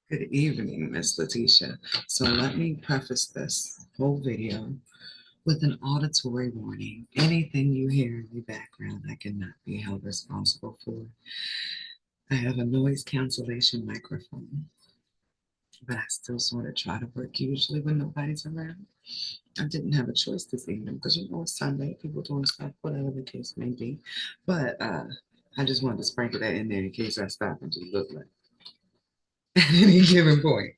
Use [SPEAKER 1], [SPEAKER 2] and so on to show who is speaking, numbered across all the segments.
[SPEAKER 1] Good evening, Miss Leticia. So let me preface this whole video with an auditory warning. Anything you hear in the background, I cannot be held responsible for. I have a noise cancellation microphone, but I still sort of try to work usually when nobody's around. I didn't have a choice this evening because you know it's Sunday, people doing stuff, whatever the case may be. But I just wanted to sprinkle that in there in case I stop and just look like at any given point.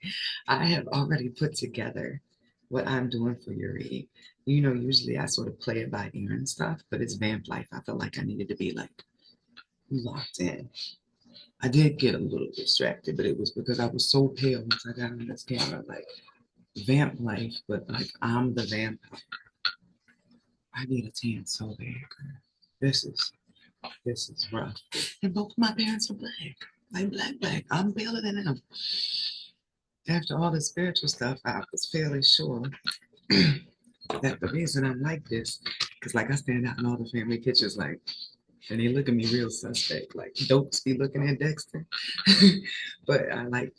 [SPEAKER 1] I have already put together what I'm doing for your read. You know, usually I sort of play it by ear and stuff, but it's vamp life. I felt like I needed to be like locked in. I did get a little distracted, but it was because I was so pale once I got on this camera, like vamp life, but like I'm the vampire. I need a tan so bad, girl. This is this is rough. And both of my parents are black. Like black. I'm paler than them. After all the spiritual stuff, I was fairly sure that the reason I'm like this, because like I stand out in all the family pictures, like, and they look at me real suspect, like dopes be looking at Dexter. But I like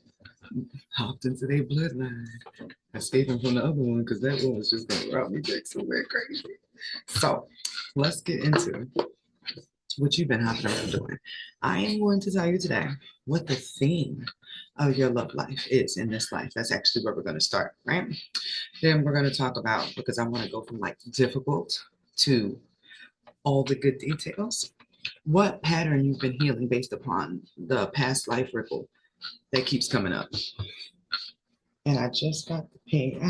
[SPEAKER 1] hopped into their bloodline, escaping from the other one because that one was just gonna rob me back somewhere crazy. So let's get into what you've been hopping around doing. I am going to tell you today what the theme of your love life is in this life. That's actually where we're going to start, right? Then we're going to talk about, because I want to go from like difficult to all the good details, what pattern you've been healing based upon the past life ripple that keeps coming up. And I just got the pay.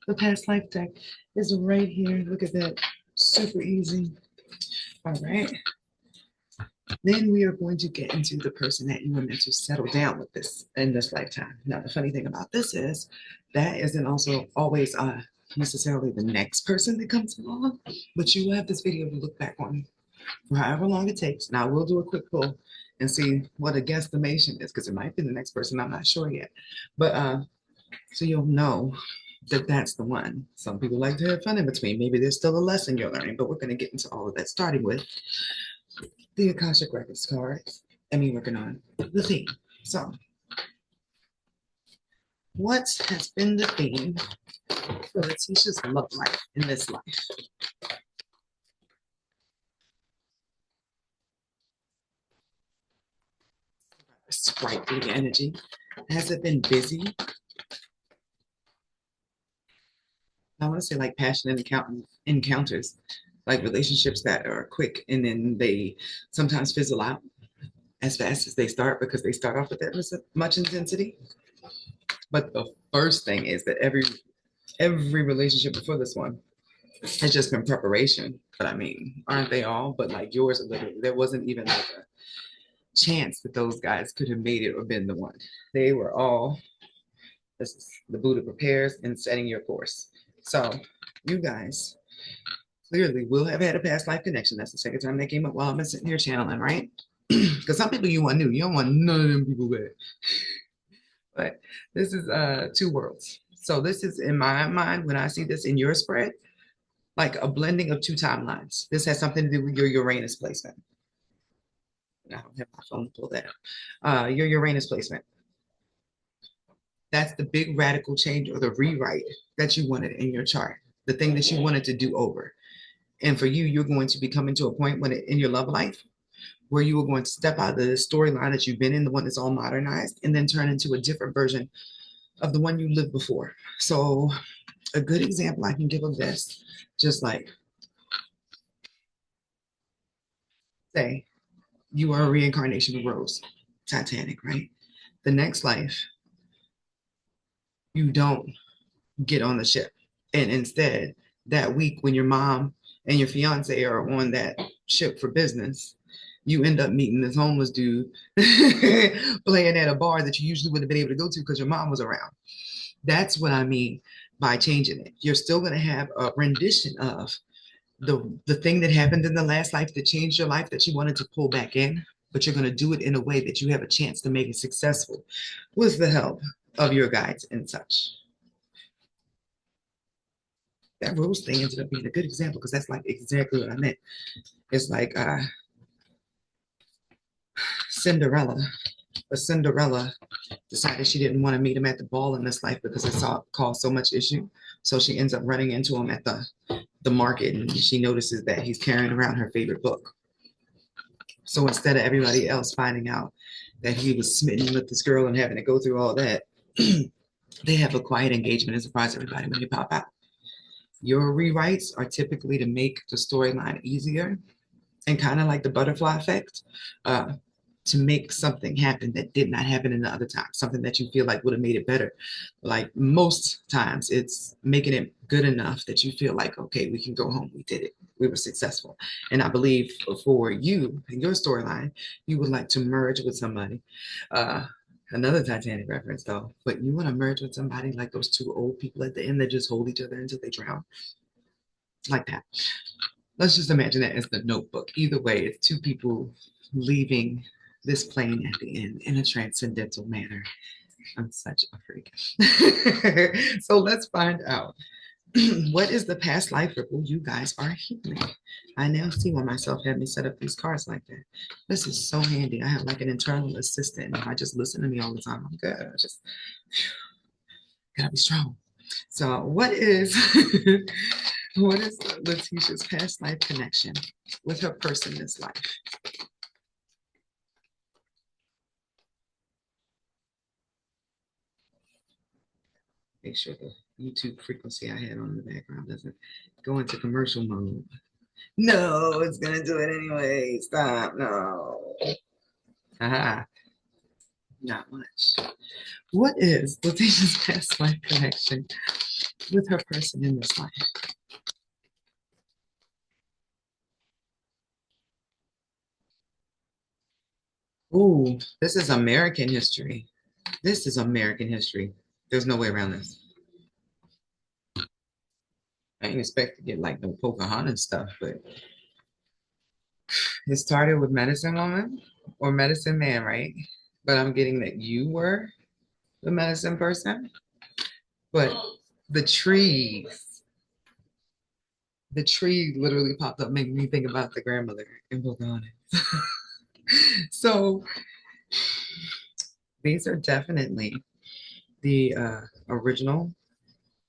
[SPEAKER 1] The past life deck is right here. Look at that. Super easy. All right. Then we are going to get into the person that you were meant to settle down with this in this lifetime. Now, the funny thing about this is that isn't also always necessarily the next person that comes along, but you will have this video to look back on for however long it takes. Now, we'll do a quick poll and see what a guesstimation is because it might be the next person. I'm not sure yet. But so you'll know that that's the one. Some people like to have fun in between. Maybe there's still a lesson you're learning, but we're going to get into all of that, starting with the Akashic Records cards. I mean, working on the theme. So, what has been the theme for Leticia's love life in this life? Sprightly energy. Has it been busy? I want to say like passionate encounters, like relationships that are quick and then they sometimes fizzle out as fast as they start because they start off with that much intensity. But the first thing is that every relationship before this one has just been preparation. But I mean, aren't they all? But like yours, literally, there wasn't even like a chance that those guys could have made it or been the one. They were all, this is the Buddha prepares and setting your course. So you guys clearly will have had a past life connection. That's the second time they came up while I've been sitting here channeling, right? Because some people you want new. You don't want none of them people back. But this is two worlds. So this is in my mind, when I see this in your spread, like a blending of two timelines. This has something to do with your Uranus placement. I don't have my phone pulled out. Your Uranus placement. That's the big radical change or the rewrite that you wanted in your chart, the thing that you wanted to do over. And for you, you're going to be coming to a point when in your love life where you are going to step out of the storyline that you've been in, the one that's all modernized, and then turn into a different version of the one you lived before. So a good example I can give of this, just like say you are a reincarnation of Rose, Titanic, right? The next life, you don't get on the ship. And instead, that week when your mom and your fiance are on that ship for business, you end up meeting this homeless dude playing at a bar that you usually would have been able to go to because your mom was around. That's what I mean by changing it. You're still going to have a rendition of the thing that happened in the last life that changed your life that you wanted to pull back in, but you're going to do it in a way that you have a chance to make it successful with the help of your guides and such. That rose thing ended up being a good example because that's like exactly what I meant. It's like Cinderella. A Cinderella decided she didn't want to meet him at the ball in this life because it caused so much issue. So she ends up running into him at the market, and she notices that he's carrying around her favorite book. So instead of everybody else finding out that he was smitten with this girl and having to go through all that, they have a quiet engagement and surprise everybody when they pop out. Your rewrites are typically to make the storyline easier and kind of like the butterfly effect, uh, to make something happen that did not happen in the other time, something that you feel like would have made it better. Like most times, it's making it good enough that you feel like, okay, we can go home. We did it. We were successful. And I believe for you and your storyline, you would like to merge with somebody. Uh, Another Titanic reference, though, but you want to merge with somebody like those two old people at the end that just hold each other until they drown, like that. Let's just imagine that as the Notebook. Either way, it's two people leaving this plane at the end in a transcendental manner. I'm such a freak. So let's find out. What is the past life ripple you guys are healing? I now see why myself had me set up these cards like that. This is so handy. I have like an internal assistant. And I just listen to me all the time. I'm good. I just gotta be strong. So what is what is Leticia's past life connection with her person in this life? Make sure the YouTube frequency I had on in the background doesn't go into commercial mode. No, it's gonna do it anyway. Stop. No. Haha. Not much. What is Letitia's past life connection with her person in this life? Ooh, this is American history. This is American history. There's no way around this. I didn't expect to get like no Pocahontas stuff, but it started with Medicine Woman or Medicine Man, right? But I'm getting that you were the medicine person. But the trees, the tree literally popped up, making me think about the grandmother in Pocahontas. So these are definitely the original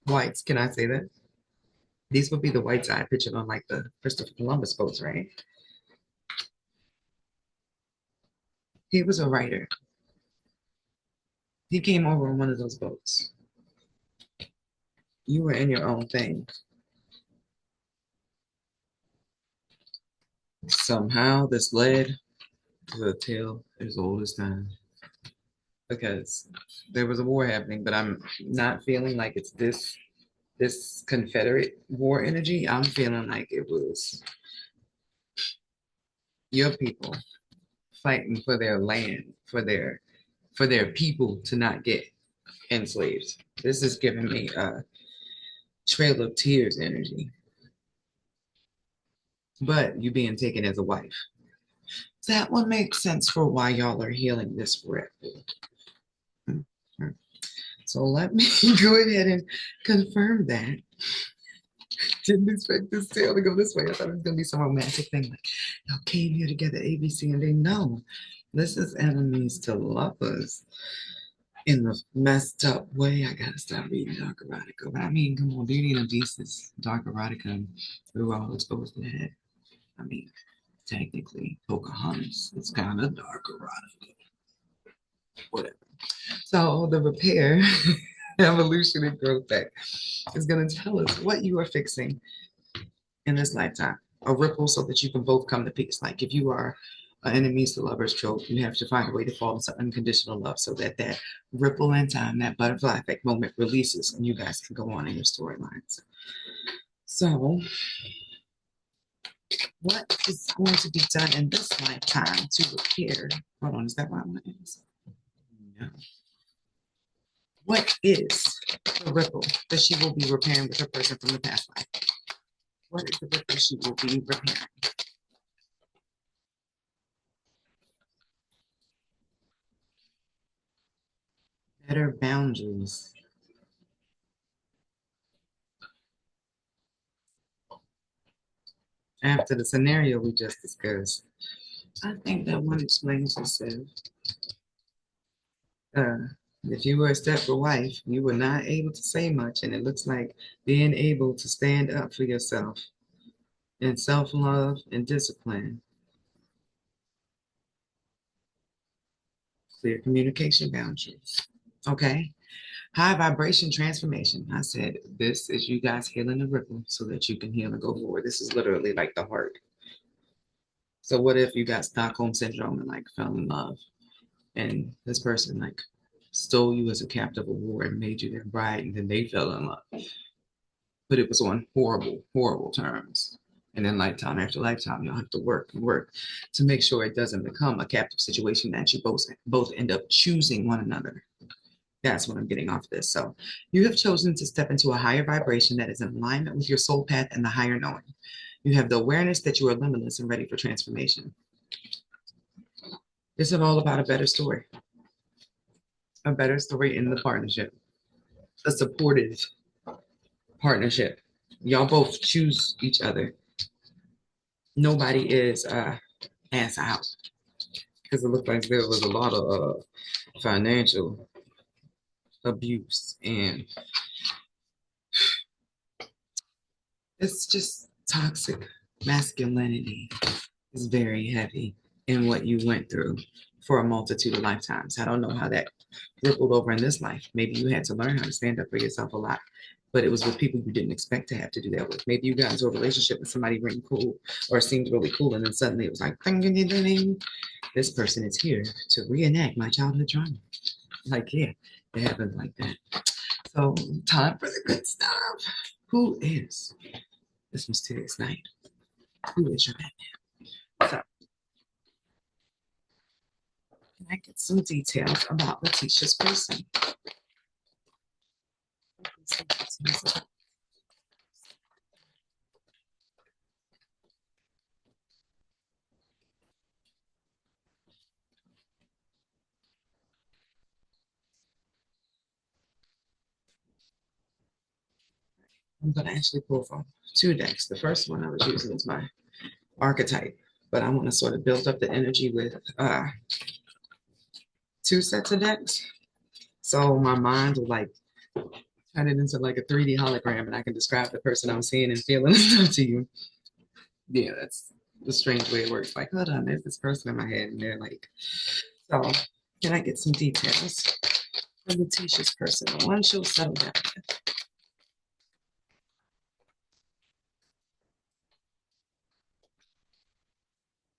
[SPEAKER 1] whites. Can I say that? These would be the whites I pictured on like the Christopher Columbus boats, right? He was a writer. He came over on one of those boats. You were in your own thing. Somehow this led to a tale as old as time because there was a war happening, but I'm not feeling like it's this Confederate war energy. I'm feeling like it was your people fighting for their land, for their people to not get enslaved. This is giving me a Trail of Tears energy, but you being taken as a wife. That one makes sense for why y'all are healing this rep. So let me go ahead and confirm that. Didn't expect this tale to go this way. I thought it was gonna be some romantic thing like y'all came here together, A, B, C, and D. No, this is enemies to lovers in the messed up way. I gotta stop reading dark erotica. But I mean, come on, Beauty and the Beast is dark erotica. We were all exposed to that. I mean, technically, Pocahontas is kind of dark erotica. Whatever. So the repair, evolution, and growth back is going to tell us what you are fixing in this lifetime. A ripple so that you can both come to peace. Like if you are an enemies to lovers trope, you have to find a way to fall into unconditional love so that that ripple in time, that butterfly effect moment releases and you guys can go on in your storylines. So what is going to be done in this lifetime to repair? Hold on, is that what I want to ask? No. What is the ripple that she will be repairing with her person from the past life? What is the ripple she will be repairing? Better boundaries. After the scenario we just discussed, I think that one explains itself. Uh, If you were a Stepford wife, you were not able to say much, and it looks like being able to stand up for yourself and self-love and discipline, clear communication boundaries. Okay. High vibration transformation. I said, this is you guys healing the ripple so that you can heal and go forward. This is literally like the heart. So what if you got Stockholm syndrome and like fell in love and this person like stole you as a captive of war and made you their bride and then they fell in love, but it was on horrible, horrible terms. And then lifetime after lifetime, you'll have to work and work to make sure it doesn't become a captive situation that you both end up choosing one another. That's what I'm getting off this. So you have chosen to step into a higher vibration that is in alignment with your soul path and the higher knowing. You have the awareness that you are limitless and ready for transformation. This is all about a better story in the partnership, a supportive partnership. Y'all both choose each other. Nobody is ass out because it looked like there was a lot of financial abuse and it's just toxic masculinity is very heavy in what you went through for a multitude of lifetimes. I don't know how that rippled over in this life. Maybe you had to learn how to stand up for yourself a lot, but it was with people you didn't expect to have to do that with. Maybe you got into a relationship with somebody really cool or seemed really cool, and then suddenly it was like, ding, ding, ding, ding. This person is here to reenact my childhood trauma. Like, yeah, it happens like that. So, time for the good stuff. Who is this mysterious knight? Who is your Batman? So, can I get some details about Leticia's person? I'm going to actually pull from two decks. The first one I was using is my archetype, but I want to sort of build up the energy with two sets of decks. So my mind will like turn it into like a 3D hologram and I can describe the person I'm seeing and feeling and stuff to you. Yeah, that's the strange way it works. Like, hold on, there's this person in my head and they're like, so can I get some details from Letitia's person? The one she'll settle down with.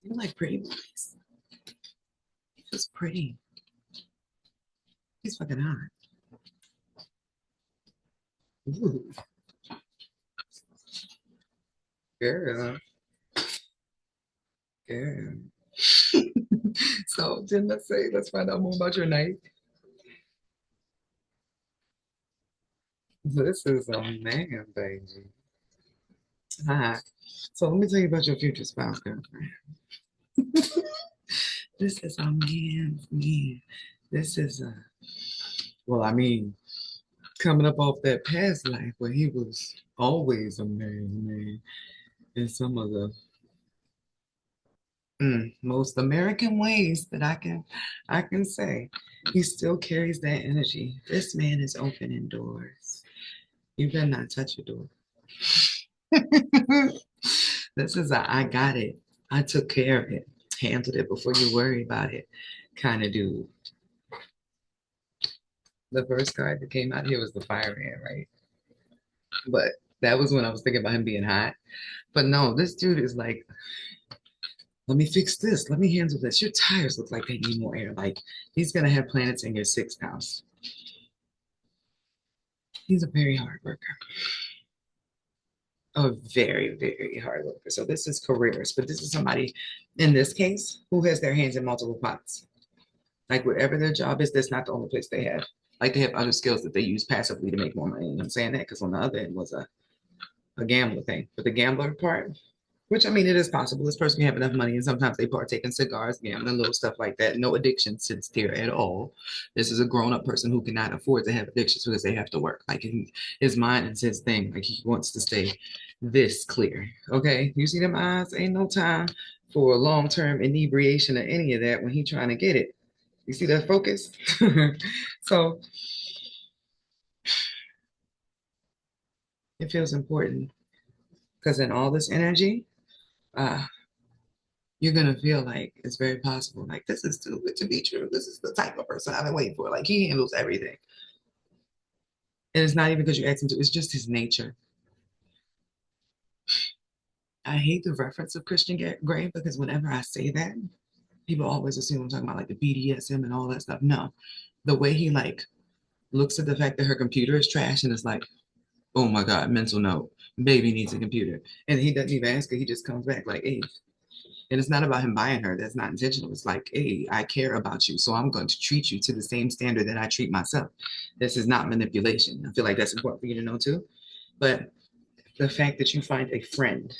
[SPEAKER 1] You like pretty boys. He's pretty. He's fucking hot. Ooh, girl, girl. So then let's find out more about your night. This is a man, baby. Hi. So let me tell you about your future spouse, girlfriend. This is a man's man. This is a, well, I mean, coming up off that past life where he was always a man's man in some of the most American ways that I can say. He still carries that energy. This man is opening doors. You better not touch your door. This is a I got it. I took care of it. Handled it before you worry about it kind of dude. The first card that came out here was the fireman, right? But that was when I was thinking about him being hot. But no, this dude is like, let me fix this. Let me handle this. Your tires look like they need more air. Like he's gonna have planets in your sixth house. He's a very hard worker. A very, very hard worker. So this is careers, but this is somebody in this case who has their hands in multiple pots. Like whatever their job is, that's not the only place they have. Like they have other skills that they use passively to make more money. And I'm saying that because on the other end was a gambler thing. But the gambler part, which I mean, it is possible. This person can have enough money, and sometimes they partake in cigars, gambling, little stuff like that. No addiction sits there at all. This is a grown-up person who cannot afford to have addictions because they have to work. Like his mind is his thing. Like he wants to stay this clear. Okay, you see them eyes? Ain't no time for long-term inebriation or any of that when he trying to get it. You see that focus? So it feels important because in all this energy, uh, you're gonna feel like it's very possible. Like this is too good to be true. This is the type of person I've been waiting for. Like he handles everything, and it's not even because you asked him to. It's just his nature. I hate the reference of Christian Grey because whenever I say that, people always assume I'm talking about like the BDSM and all that stuff. No, the way he like looks at the fact that her computer is trash and is like, oh my God, mental note, baby needs a computer, and he doesn't even ask her. He just comes back like, hey. And it's not about him buying her. That's not intentional. It's like, hey, I care about you. So I'm going to treat you to the same standard that I treat myself. This is not manipulation. I feel like that's important for you to know too. But the fact that you find a friend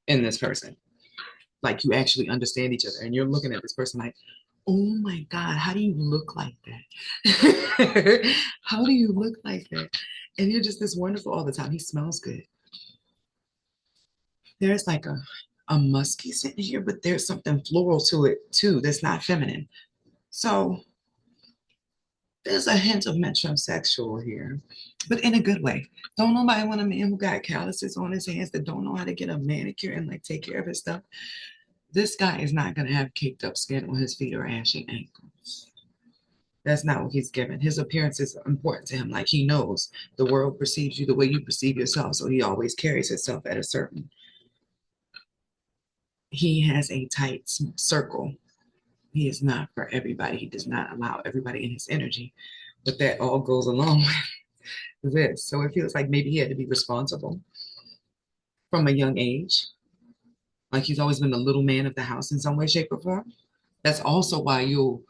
[SPEAKER 1] in this person, like you actually understand each other and you're looking at this person like, oh my God, how do you look like that? How do you look like that? And you're just this wonderful all the time. He smells good. There's like a musky scent here, but there's something floral to it too that's not feminine. So there's a hint of metrosexual here, but in a good way. Don't nobody want a man who got calluses on his hands that don't know how to get a manicure and like take care of his stuff. This guy is not going to have caked up skin on his feet or ashy ankles. That's not what he's given. His appearance is important to him. Like he knows the world perceives you the way you perceive yourself. So he always carries himself at a certain. He has a tight circle. He is not for everybody. He does not allow everybody in his energy. But that all goes along with this. So it feels like maybe he had to be responsible from a young age. Like he's always been the little man of the house in some way, shape, or form. That's also why you'll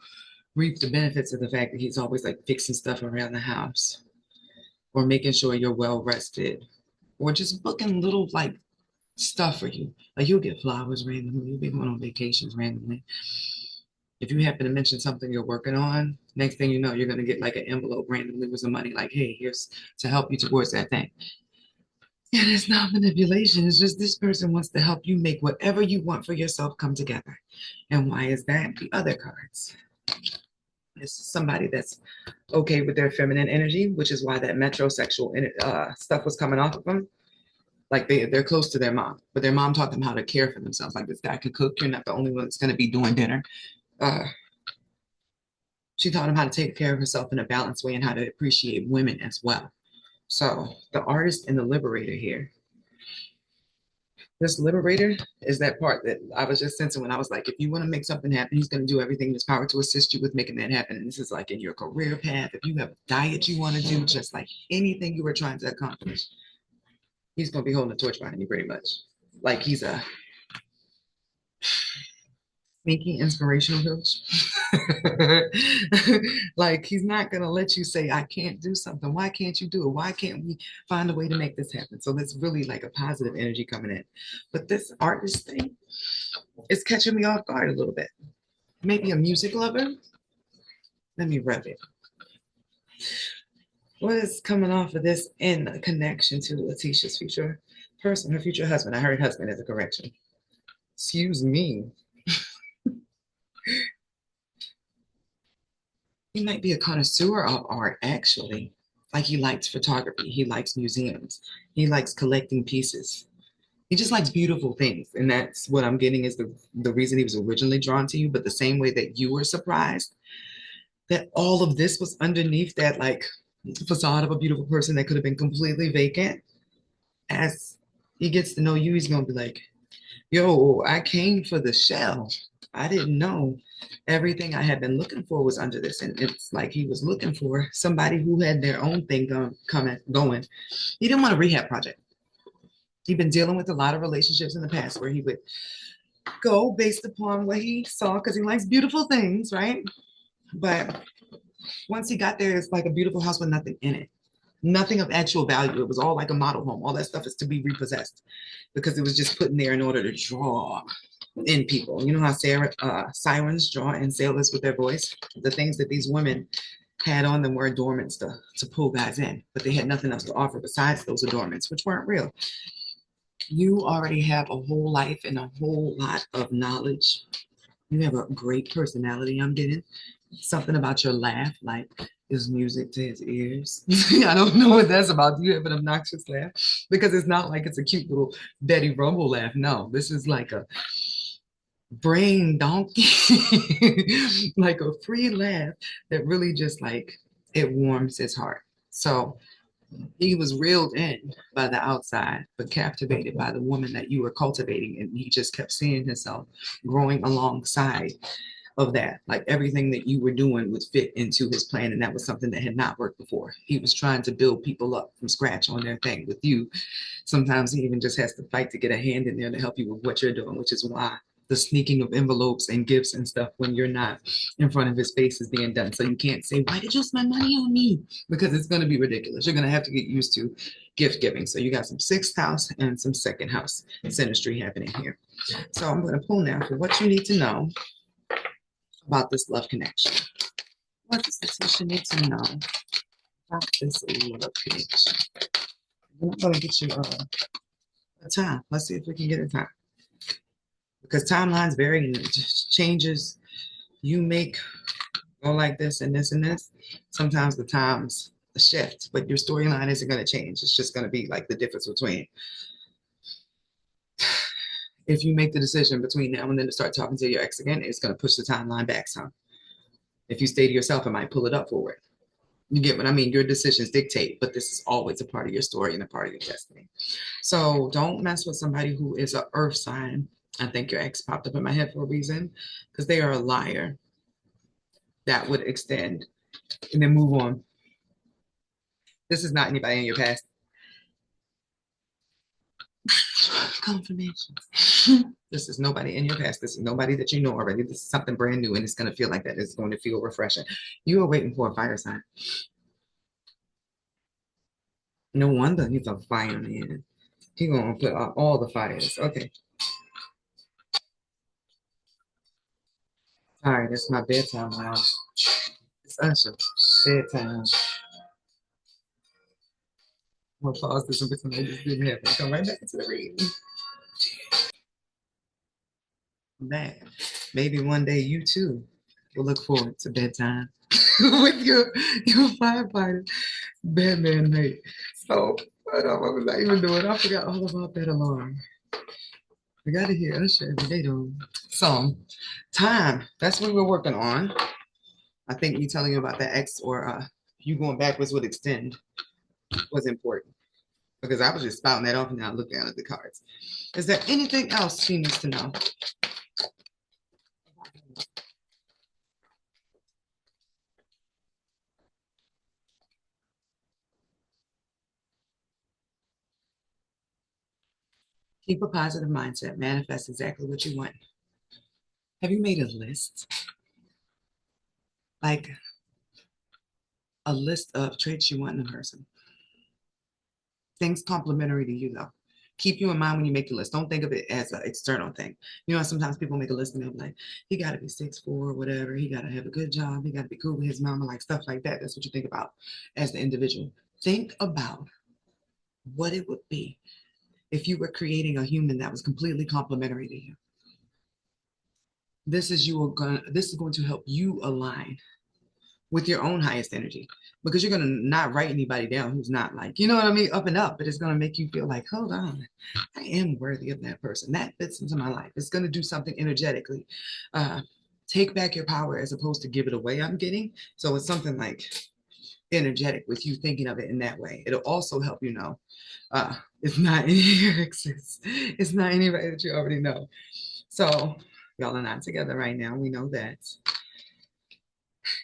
[SPEAKER 1] reap the benefits of the fact that he's always like fixing stuff around the house or making sure you're well rested or just booking little like stuff for you. Like you'll get flowers randomly, you'll be going on vacations randomly. If you happen to mention something you're working on, next thing you know, you're going to get like an envelope randomly with some money, like, hey, here's to help you towards that thing. And it's not manipulation. It's just this person wants to help you make whatever you want for yourself come together. And why is that? The other cards. It's somebody that's okay with their feminine energy, which is why that metrosexual stuff was coming off of them. Like they're close to their mom, but their mom taught them how to care for themselves. Like this guy can cook. You're not the only one that's going to be doing dinner. Uh, she taught him how to take care of herself in a balanced way and how to appreciate women as well. So the artist and the liberator here. This liberator is that part that I was just sensing when I was like, if you want to make something happen, he's going to do everything in his power to assist you with making that happen. And this is like in your career path. If you have a diet you want to do, just like anything you were trying to accomplish, he's going to be holding a torch behind you pretty much. Like he's a sneaky inspirational coach. Like he's not going to let you say, I can't do something. Why can't you do it? Why can't we find a way to make this happen? So that's really like a positive energy coming in. But this artist thing is catching me off guard a little bit. Maybe a music lover. Let me rub it. What is coming off of this in connection to Leticia's future person, her future husband? I heard husband as a correction. Excuse me. He might be a connoisseur of art, actually. Like he likes photography, he likes museums, he likes collecting pieces. He just likes beautiful things, and that's what I'm getting is the reason he was originally drawn to you. But the same way that you were surprised that all of this was underneath that like facade of a beautiful person that could have been completely vacant. As he gets to know you, he's gonna be like, yo, I came for the shell. I didn't know everything I had been looking for was under this. And it's like he was looking for somebody who had their own thing going. He didn't want a rehab project. He'd been dealing with a lot of relationships in the past where he would go based upon what he saw because he likes beautiful things, right? But once he got there, it's like a beautiful house with nothing in it. Nothing of actual value. It was all like a model home. All that stuff is to be repossessed because it was just put in there in order to draw in people. You know how sirens draw in sailors with their voice? The things that these women had on them were adornments to pull guys in, but they had nothing else to offer besides those adornments, which weren't real. You already have a whole life and a whole lot of knowledge You have a great personality, I'm getting. Something about your laugh, like is music to his ears. I don't know what that's about. Do you have an obnoxious laugh? Because it's not like it's a cute little Betty Rumble laugh. No, this is like a brain donkey, like a free laugh that really just like it warms his heart. So he was reeled in by the outside, but captivated by the woman that you were cultivating. And he just kept seeing himself growing alongside of that. Like everything that you were doing would fit into his plan. And that was something that had not worked before. He was trying to build people up from scratch on their thing. With you, sometimes he even just has to fight to get a hand in there to help you with what you're doing, which is why the sneaking of envelopes and gifts and stuff when you're not in front of his face is being done. So you can't say, why did you spend money on me? Because it's going to be ridiculous. You're going to have to get used to gift giving. So you got some sixth house and some second house synastry happening here. So I'm going to pull now for what you need to know about this love connection. What does Leticia need to know about this love connection? I'm not going to get you a time. Let's see if we can get a time. Because timelines vary and it just changes. You make go like this and this and this. Sometimes the times shift, but your storyline isn't going to change. It's just going to be like the difference between if you make the decision between now and then to start talking to your ex again, it's going to push the timeline back some. If you stay to yourself, it might pull it up forward. You get what I mean? Your decisions dictate, but this is always a part of your story and a part of your destiny. So don't mess with somebody who is an earth sign. I think your ex popped up in my head for a reason because they are a liar that would extend and then move on. This is not anybody in your past. Confirmation. This is nobody in your past. This is nobody that you know already. This is something brand new and it's going to feel like that. It's going to feel refreshing. You are waiting for a fire sign. No wonder he's a fireman. He's going to put out all the fires. Okay. All right, it's my bedtime now. It's Usher. Bedtime. I'm gonna pause this and pretend like this didn't happen. Come right back to the reading. Man, maybe one day you too will look forward to bedtime with your firefighter Batman night. So, what was I even doing? I forgot all about that alarm. I gotta hear Usher every day though. So, time. That's what we were working on. I think me telling you about the X or you going backwards would extend was important because I was just spouting that off and now look down at the cards. Is there anything else she needs to know? Keep a positive mindset. Manifest exactly what you want. Have you made a list? Like a list of traits you want in a person? Things complimentary to you, though. Keep you in mind when you make the list. Don't think of it as an external thing. You know, sometimes people make a list and they're like, he got to be 6'4", whatever. He got to have a good job. He got to be cool with his mama, like stuff like that. That's what you think about as the individual. Think about what it would be if you were creating a human that was completely complimentary to you. This is going to help you align with your own highest energy because you're going to not write anybody down who's not like, you know what I mean, up and up, but it's going to make you feel like, hold on, I am worthy of that person. That fits into my life. It's going to do something energetically. Uh, Take back your power as opposed to give it away, I'm getting. So it's something like energetic with you thinking of it in that way. It'll also help you know it's not any of your exes. It's not anybody that you already know. So y'all are not together right now. We know that.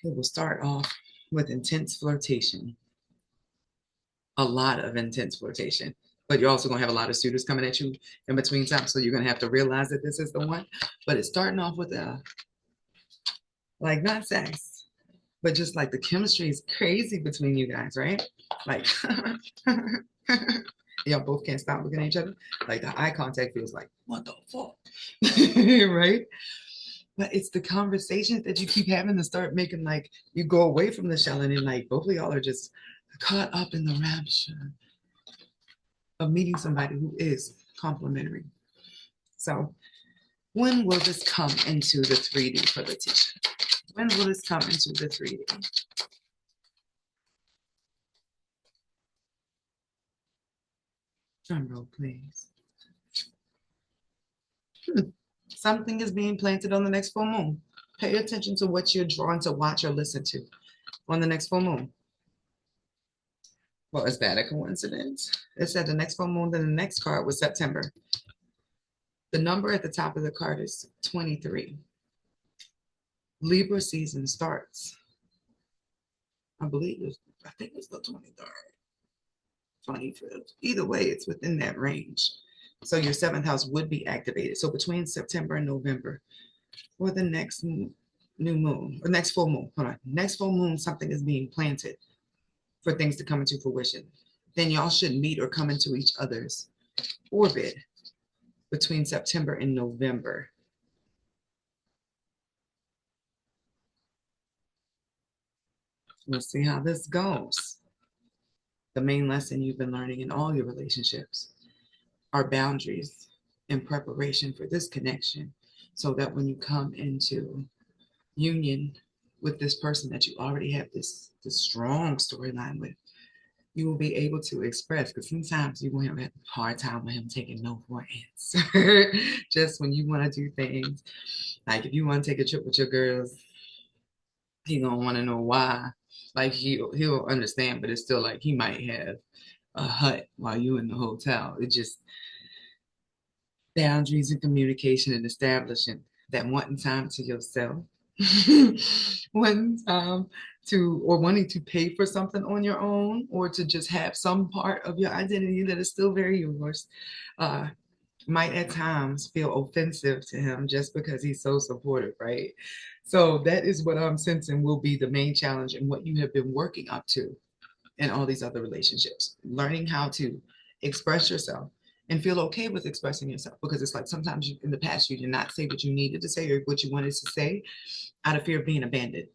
[SPEAKER 1] It will start off with intense flirtation, a lot of intense flirtation. But you're also going to have a lot of suitors coming at you in between time. So you're going to have to realize that this is the one. But it's starting off with like not sex, but just like the chemistry is crazy between you guys, right? Like, y'all both can't stop looking at each other. Like the eye contact feels like, what the fuck? Right? But it's the conversations that you keep having to start making like you go away from the shell and then like both of y'all are just caught up in the rapture of meeting somebody who is complimentary. So When will this come into the 3D for Leticia? When will this come into the 3D? Drum roll, please. Something is being planted on the next full moon. Pay attention to what you're drawn to watch or listen to on the next full moon. Well, is that a coincidence? It said the next full moon, then the next card was September. The number at the top of the card is 23. Libra season starts. I think it's the 23rd, 25th. Either way, it's within that range. So your seventh house would be activated. So between September and November, or the next new moon, or next full moon, hold on, next full moon, something is being planted for things to come into fruition. Then y'all should meet or come into each other's orbit between September and November. We'll see how this goes. The main lesson you've been learning in all your relationships are boundaries in preparation for this connection, so that when you come into union with this person that you already have this strong storyline with, you will be able to express, because sometimes you will have a hard time with him taking no for an answer. Just when you want to do things, like if you want to take a trip with your girls, he gonna want to know why. Like he'll understand, but it's still like he might have a hut while you in the hotel. It just boundaries and communication and establishing that wanting time to yourself, wanting time to, or wanting to pay for something on your own, or to just have some part of your identity that is still very yours, uh, might at times feel offensive to him just because he's so supportive, right? So that is what I'm sensing will be the main challenge and what you have been working up to in all these other relationships. Learning how to express yourself and feel okay with expressing yourself, because it's like sometimes in the past you did not say what you needed to say or what you wanted to say out of fear of being abandoned.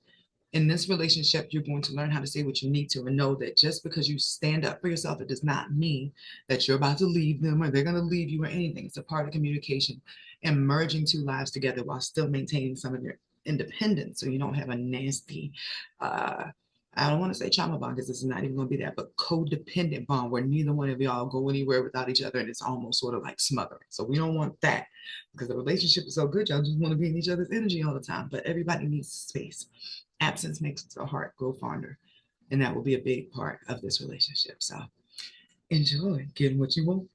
[SPEAKER 1] In this relationship, you're going to learn how to say what you need to, and know that just because you stand up for yourself, it does not mean that you're about to leave them or they're going to leave you or anything. It's a part of communication and merging two lives together while still maintaining some of your independence, so you don't have a nasty, I don't want to say trauma bond, because this is not even going to be that, but codependent bond where neither one of y'all go anywhere without each other, and it's almost sort of like smothering. So we don't want that, because the relationship is so good, y'all just want to be in each other's energy all the time. But everybody needs space. Absence makes the heart grow fonder, and that will be a big part of this relationship. So enjoy getting what you want.